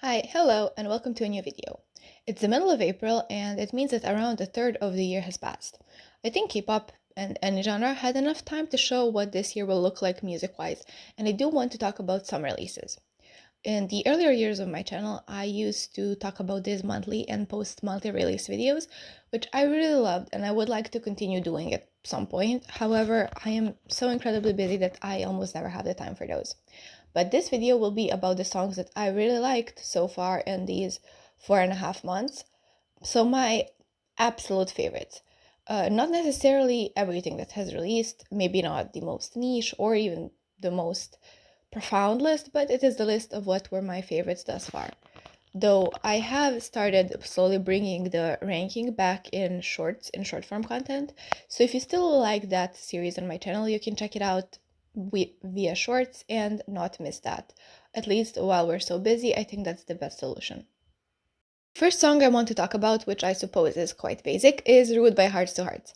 Hi, hello, and welcome to a new video. It's the middle of April, and it means that around a third of the year has passed. I think K-pop and any genre had enough time to show what this year will look like music-wise, and I do want to talk about some releases. In the earlier years of my channel, I used to talk about this monthly and post monthly release videos, which I really loved, and I would like to continue doing at some point. However, I am so incredibly busy that I almost never have the time for those. But this video will be about the songs that I really liked so far in these 4.5 months. So my absolute favorites. Not necessarily everything that has released, maybe not the most niche or even the most profound list, but it is the list of what were my favorites thus far. Though I have started slowly bringing the ranking back in shorts, in short form content. So if you still like that series on my channel, you can check it out via shorts and not miss that. At least while we're so busy, I think that's the best solution. First song I want to talk about, which I suppose is quite basic, is Rude by Hearts to Hearts.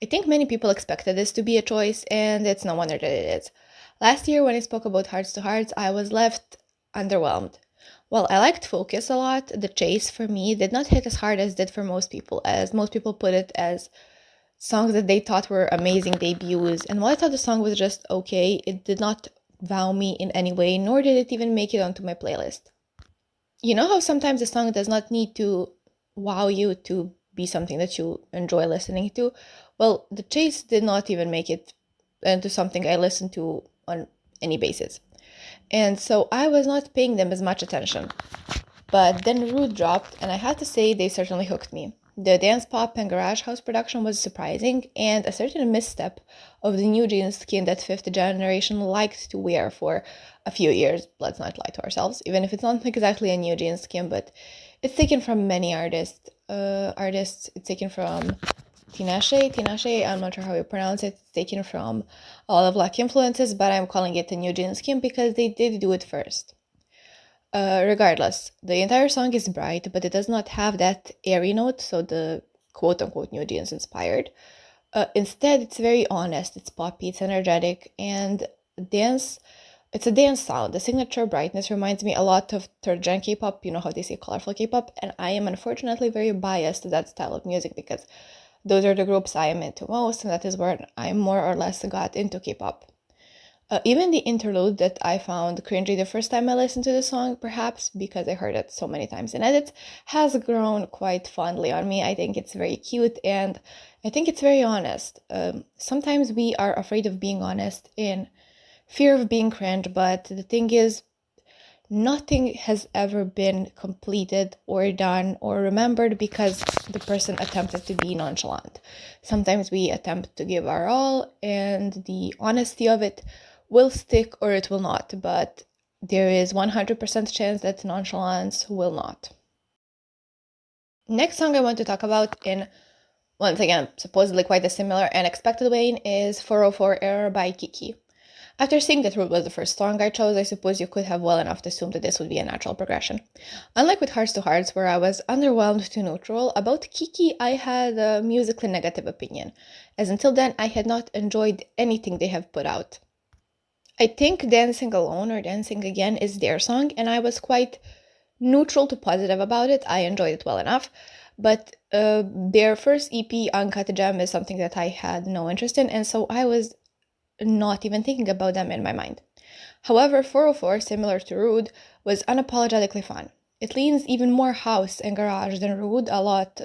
I think many people expected this to be a choice, and it's no wonder that it is. Last year, when I spoke about Hearts to Hearts, I was left underwhelmed. While I liked Focus a lot, The Chase for me did not hit as hard as did for most people, as most people put it as songs that they thought were amazing debuts. And while I thought the song was just okay, it did not wow me in any way, nor did it even make it onto my playlist. You know how sometimes a song does not need to wow you to be something that you enjoy listening to? Well, The Chase did not even make it into something I listen to on any basis. And so I was not paying them as much attention. But then Rude dropped, and I had to say they certainly hooked me. The dance pop and garage house production was surprising, and a certain misstep of the new jeans skin that fifth generation liked to wear for a few years. Let's not lie to ourselves, even if it's not exactly a new jeans skin, but it's taken from many artists. It's taken from Tinashe, I'm not sure how you pronounce it. It's taken from a lot of black influences, but I'm calling it the new jeans skin because they did do it first. Regardless, the entire song is bright, but it does not have that airy note, so the quote-unquote New Jeans inspired. Instead, it's very honest, it's poppy, it's energetic, and dance. It's a dance sound. The signature brightness reminds me a lot of third-gen K-pop, you know how they say colorful K-pop, and I am unfortunately very biased to that style of music because those are the groups I am into most, and that is where I more or less got into K-pop. Even the interlude that I found cringy the first time I listened to the song, perhaps because I heard it so many times in edits, has grown quite fondly on me. I think it's very cute and I think it's very honest. Sometimes we are afraid of being honest in fear of being cringe, but the thing is, nothing has ever been completed or done or remembered because the person attempted to be nonchalant. Sometimes we attempt to give our all, and the honesty of it will stick or it will not, but there is 100% chance that nonchalance will not. Next song I want to talk about in, once again, supposedly quite a similar and expected vein is 404 Error by Kiki. After seeing that Root was the first song I chose, I suppose you could have well enough assumed that this would be a natural progression. Unlike with Hearts to Hearts, where I was underwhelmed to neutral, about Kiki I had a musically negative opinion, as until then I had not enjoyed anything they have put out. I think Dancing Alone or Dancing Again is their song, and I was quite neutral to positive about it. I enjoyed it well enough, but their first EP, Uncut Gem, is something that I had no interest in, and so I was not even thinking about them in my mind. However, 404, similar to Rude, was unapologetically fun. It leans even more house and garage than Rude, a lot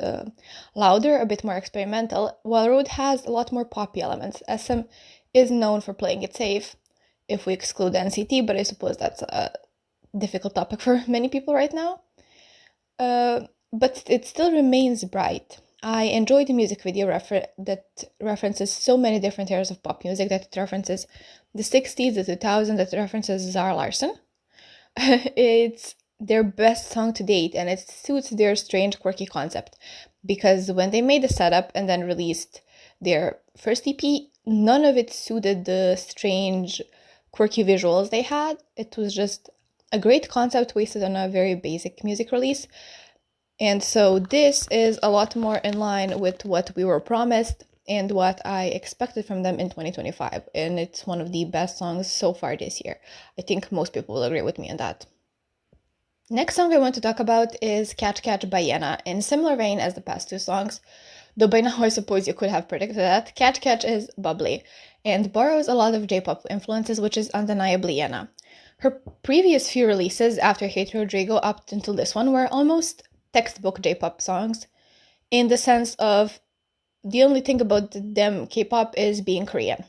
louder, a bit more experimental, while Rude has a lot more poppy elements. SM is known for playing it safe, if we exclude NCT, but I suppose that's a difficult topic for many people right now. But it still remains bright. I enjoy the music video that references so many different eras of pop music, that it references the 60s, the 2000s, that it references Zara Larsson. It's their best song to date, and it suits their strange, quirky concept. Because when they made the setup and then released their first EP, none of it suited the strange, quirky visuals they had. It was just a great concept wasted on a very basic music release. And so this is a lot more in line with what we were promised and what I expected from them in 2025. And it's one of the best songs so far this year. I think most people will agree with me on that. Next song I want to talk about is Catch Catch by Yena. In similar vein as the past two songs, though by now I suppose you could have predicted that, Catch Catch is bubbly and borrows a lot of J-pop influences, which is undeniably Yena. Her previous few releases after Hate Rodrigo up until this one were almost textbook J-pop songs, in the sense of the only thing about them K-pop is being Korean.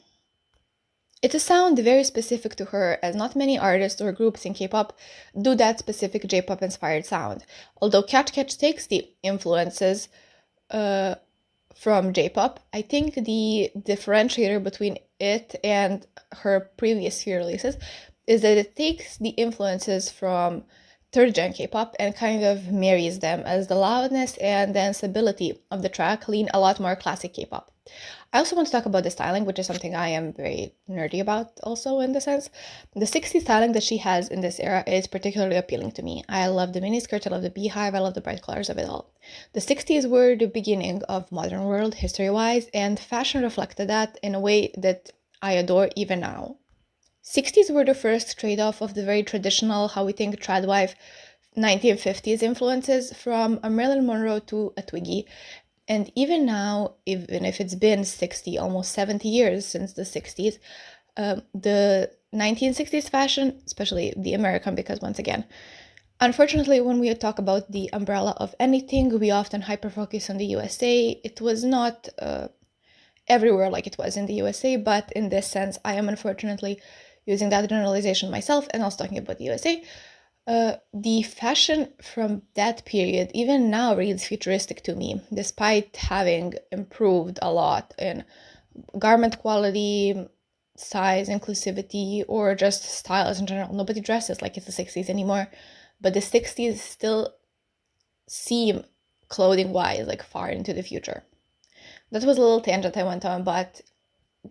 It's a sound very specific to her, as not many artists or groups in K-pop do that specific J-pop inspired sound. Although Catch Catch takes the influences from J-pop, I think the differentiator between it and her previous few releases is that it takes the influences from third gen K-pop and kind of marries them, as the loudness and danceability of the track lean a lot more classic K-pop. I also want to talk about the styling, which is something I am very nerdy about also in the sense. The 60s styling that she has in this era is particularly appealing to me. I love the miniskirt, I love the beehive, I love the bright colors of it all. The 60s were the beginning of modern world history-wise, and fashion reflected that in a way that I adore even now. 60s were the first trade-off of the very traditional, how we think tradwife 1950s influences from a Marilyn Monroe to a Twiggy. And even now, even if it's been 60, almost 70 years since the 60s, the 1960s fashion, especially the American, because once again, unfortunately, when we talk about the umbrella of anything, we often hyper-focus on the USA. It was not everywhere like it was in the USA, but in this sense, I am unfortunately using that generalization myself, and I was talking about the USA. The fashion from that period, even now, reads futuristic to me, despite having improved a lot in garment quality, size, inclusivity, or just styles in general. Nobody dresses like it's the 60s anymore, but the 60s still seem, clothing-wise, like far into the future. That was a little tangent I went on, but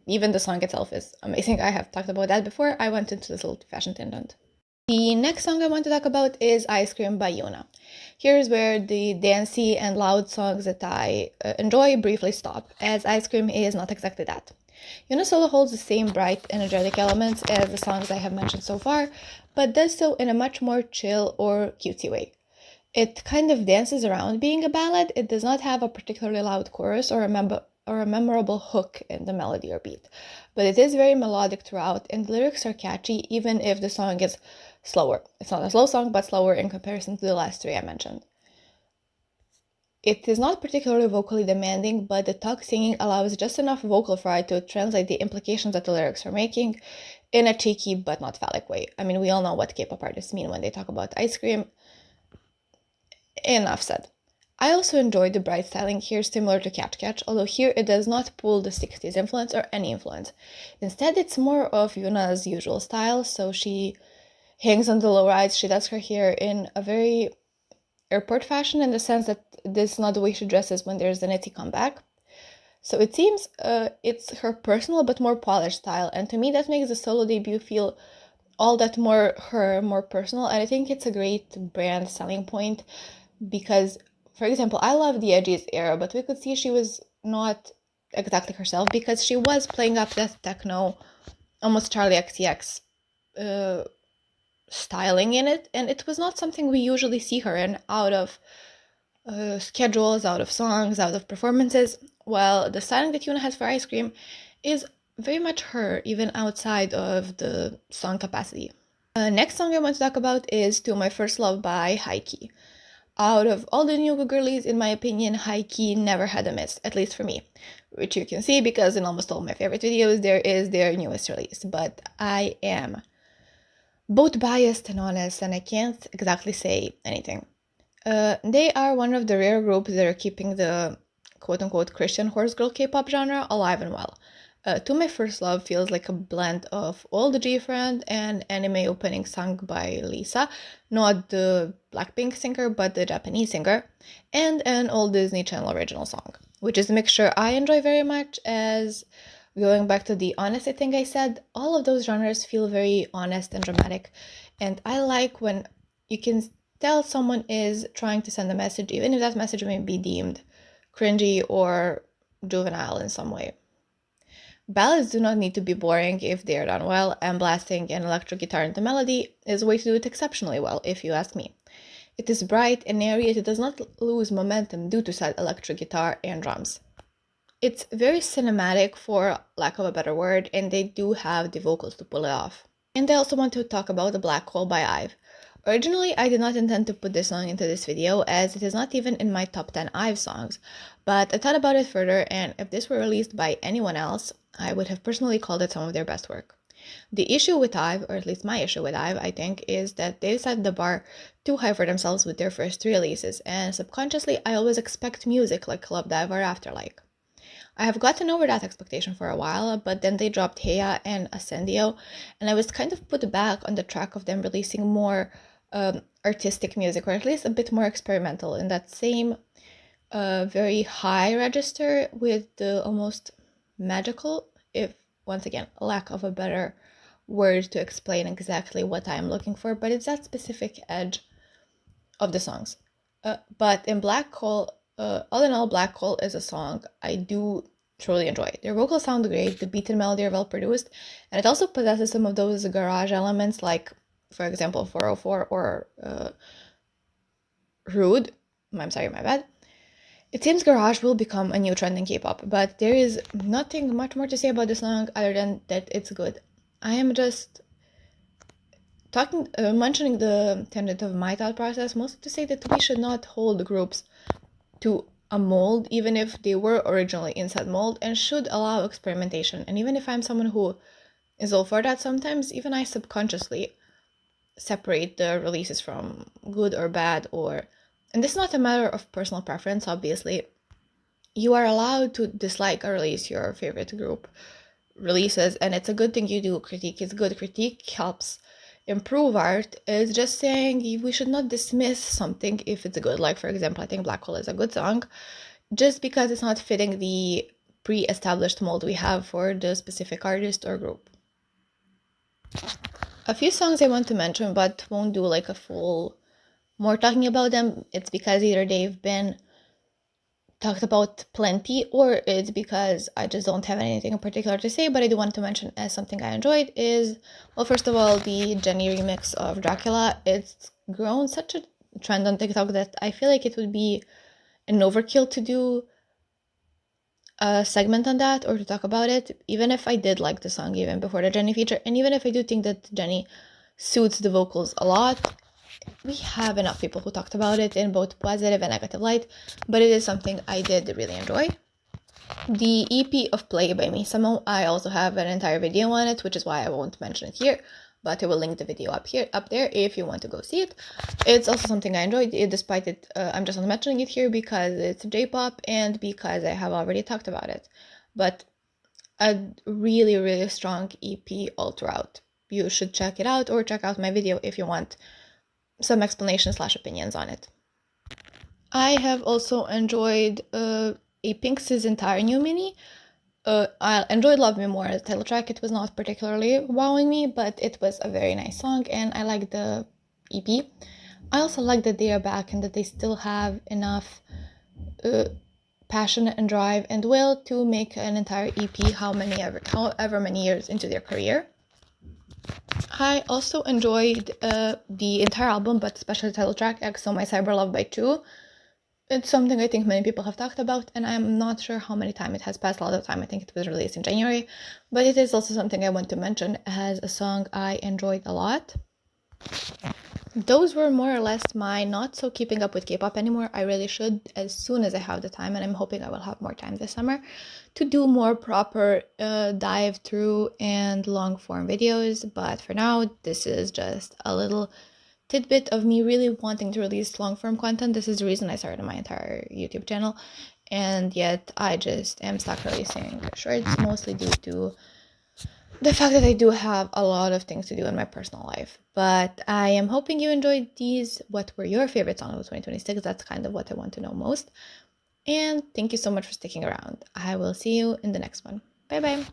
even the song itself is amazing. I have talked about that before. I went into this little fashion tangent. The next song I want to talk about is Ice Cream by Yuna. Here's where the dancey and loud songs that I enjoy briefly stop, as Ice Cream is not exactly that. Yuna solo holds the same bright, energetic elements as the songs I have mentioned so far, but does so in a much more chill or cutesy way. It kind of dances around being a ballad. It does not have a particularly loud chorus or a memorable hook in the melody or beat, but it is very melodic throughout, and the lyrics are catchy even if the song is slower. It's not a slow song, but slower in comparison to the last three I mentioned. It is not particularly vocally demanding, but the talk singing allows just enough vocal fry to translate the implications that the lyrics are making in a cheeky but not phallic way. I mean, we all know what K-pop artists mean when they talk about ice cream. Enough said. I also enjoyed the bright styling here, similar to Catch Catch, although here it does not pull the 60s influence or any influence. Instead, it's more of Yuna's usual style, so she hangs on the low-rise. She does her hair in a very airport fashion, in the sense that this is not the way she dresses when there's an itty comeback. So it seems it's her personal but more polished style, and to me that makes the solo debut feel all that more personal, and I think it's a great brand selling point because, for example, I love the Edgy's era, but we could see she was not exactly herself because she was playing up that techno, almost Charlie XCX styling in it, and it was not something we usually see her in out of schedules, out of songs, out of performances. Well, the styling that Yuna has for Ice Cream is very much her, even outside of the song capacity. Next song I want to talk about is To My First Love by Haiki. Out of all the new girlies, in my opinion, Haiki never had a miss, at least for me, which you can see because in almost all my favorite videos there is their newest release, but I am both biased and honest, and I can't exactly say anything. They are one of the rare groups that are keeping the quote-unquote Christian horse girl K-pop genre alive and well. To My First Love feels like a blend of All the G-Friend and anime opening sung by Lisa, not the Blackpink singer, but the Japanese singer, and an old Disney Channel original song, which is a mixture I enjoy very much, as going back to the honesty thing I said, all of those genres feel very honest and dramatic, and I like when you can tell someone is trying to send a message, even if that message may be deemed cringy or juvenile in some way. Ballads do not need to be boring if they are done well, and blasting an electric guitar into melody is a way to do it exceptionally well, if you ask me. It is bright and airy, yet it does not lose momentum due to sad electric guitar and drums. It's very cinematic, for lack of a better word, and they do have the vocals to pull it off. And I also want to talk about The Black Hole by IVE. Originally, I did not intend to put this song into this video, as it is not even in my top 10 IVE songs, but I thought about it further, and if this were released by anyone else, I would have personally called it some of their best work. The issue with IVE, or at least my issue with IVE, I think, is that they set the bar too high for themselves with their first three releases, and subconsciously I always expect music like Club Dive or Afterlike. I have gotten over that expectation for a while, but then they dropped Heya and Ascendio, and I was kind of put back on the track of them releasing more artistic music, or at least a bit more experimental, in that same very high register with the almost magical, if once again, lack of a better word to explain exactly what I'm looking for, but it's that specific edge of the songs. But in Black Hole, all in all, Black Hole is a song I do truly enjoy. Their vocals sound great, the beat and melody are well produced, and it also possesses some of those garage elements, like, for example, 404 or Rude. I'm sorry, my bad. It seems garage will become a new trend in K-pop, but there is nothing much more to say about the song other than that it's good. I am just mentioning the tangent of my thought process, mostly to say that we should not hold groups to a mold, even if they were originally in said mold, and should allow experimentation. And even if I'm someone who is all for that, sometimes even I subconsciously separate the releases from good or bad, and this is not a matter of personal preference, obviously. You are allowed to dislike or release your favorite group releases, and it's a good thing you do. Critique is good. Critique helps improve art. It's just saying we should not dismiss something if it's good. Like, for example, I think Black Hole is a good song just because it's not fitting the pre-established mold we have for the specific artist or group. A few songs I want to mention, but won't do like a full more talking about them. It's because either they've been talked about plenty, or it's because I just don't have anything in particular to say, but I do want to mention as something I enjoyed is, well, first of all, the Jenny remix of Dracula. It's grown such a trend on TikTok that I feel like it would be an overkill to do a segment on that or to talk about it, even if I did like the song even before the Jenny feature, and even if I do think that Jenny suits the vocals a lot. We have enough people who talked about it in both positive and negative light, but it is something I did really enjoy. The EP of Play by Misamo, I also have an entire video on it, which is why I won't mention it here, but I will link the video up there if you want to go see it. It's also something I enjoyed, despite it, I'm just not mentioning it here because it's J-pop and because I have already talked about it. But a really, really strong EP all throughout. You should check it out, or check out my video if you want some explanation/opinions on it. I have also enjoyed Apinx's entire new mini. I enjoyed Love Me More as title track. It was not particularly wowing me, but it was a very nice song, and I like the EP. I also like that they are back and that they still have enough passion and drive and will to make an entire EP however many years into their career. I also enjoyed the entire album, but especially the title track, EXO My Cyber Love by 2. It's something I think many people have talked about, and I'm not sure how many times it has passed. A lot of time. I think it was released in January, but it is also something I want to mention as a song I enjoyed a lot. Those were more or less my not so keeping up with K-pop anymore. I really should as soon as I have the time, and I'm hoping I will have more time this summer to do more proper dive through and long form videos. But for now, this is just a little tidbit of me really wanting to release long form content. This is the reason I started my entire YouTube channel, and yet I just am stuck releasing shorts, mostly due to the fact that I do have a lot of things to do in my personal life. But I am hoping you enjoyed these. What were your favorite songs of 2026? That's kind of what I want to know most. And thank you so much for sticking around. I will see you in the next one. Bye bye.